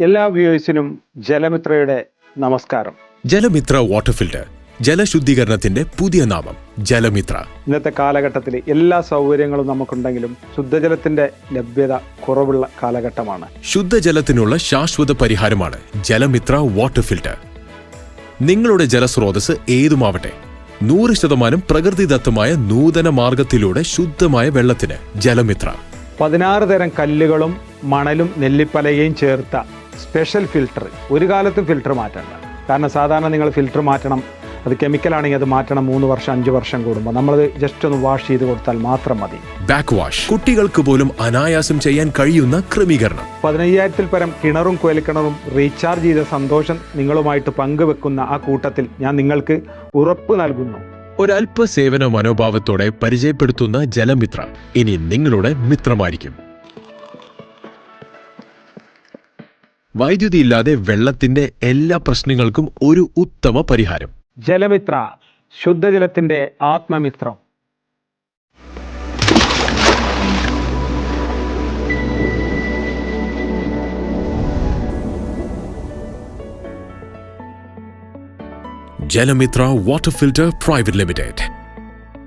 എല്ലാ വ്യൂവേഴ്സിനും ജലമിത്രയുടെ നമസ്കാരം. ജലമിത്ര water filter, ജലശുദ്ധീകരണത്തിന്റെ പുതിയ നാമം ജലമിത്ര. ഇന്നത്തെ കാലഘട്ടത്തിൽ എല്ലാ സൗകര്യങ്ങളും നമുക്കുണ്ടെങ്കിലും ശുദ്ധജലത്തിന്റെ ലഭ്യത കുറവുള്ള കാലഘട്ടമാണ്. ശുദ്ധജലത്തിനുള്ള ശാശ്വത പരിഹാരമാണ് ജലമിത്ര വാട്ടർ ഫിൽറ്റർ. നിങ്ങളുടെ ജലസ്രോതസ് ഏതുമാവട്ടെ, 100% പ്രകൃതിദത്തമായ നൂതന മാർഗത്തിലൂടെ ശുദ്ധമായ വെള്ളത്തിന് ജലമിത്ര. 16 തരം കല്ലുകളും മണലും നെല്ലിപ്പലകയും ചേർത്ത സ്പെഷ്യൽ ഫിൽറ്റർ. ഒരു കാലത്തും ഫിൽറ്റർ മാറ്റണ്ട. കാരണം സാധാരണ നിങ്ങൾ ഫിൽറ്റർ മാറ്റണം, അത് കെമിക്കലാണെങ്കിൽ അത് മാറ്റണം 3 വർഷം 5 വർഷം കൂടുമ്പോൾ. നമ്മളത് ജസ്റ്റ് ഒന്ന് വാഷ് ചെയ്ത് കൊടുത്താൽ മാത്രം മതി. ബാക്ക് വാഷ്, കുട്ടികൾക്ക് പോലും അനായാസം ചെയ്യാൻ കഴിയുന്ന ക്രമീകരണം. 15,000-ൽ പരം കിണറും കുഴൽക്കിണറും റീചാർജ് ചെയ്ത സന്തോഷം നിങ്ങളുമായിട്ട് പങ്കുവെക്കുന്ന ആ കൂട്ടത്തിൽ ഞാൻ നിങ്ങൾക്ക് ഉറപ്പ് നൽകുന്നു. ഒരല്പ സേവന മനോഭാവത്തോടെ പരിചയപ്പെടുത്തുന്ന ജലമിത്ര ഇനി നിങ്ങളുടെ മിത്രമായിരിക്കും. വൈദ്യുതി ഇല്ലാതെ വെള്ളത്തിന്റെ എല്ലാ പ്രശ്നങ്ങൾക്കും ഒരു ഉത്തമ പരിഹാരം. ജലമിത്ര, ശുദ്ധജലത്തിന്റെ ആത്മമിത്രം. ജലമിത്ര വാട്ടർ ഫിൽറ്റർ പ്രൈവറ്റ് ലിമിറ്റഡ്.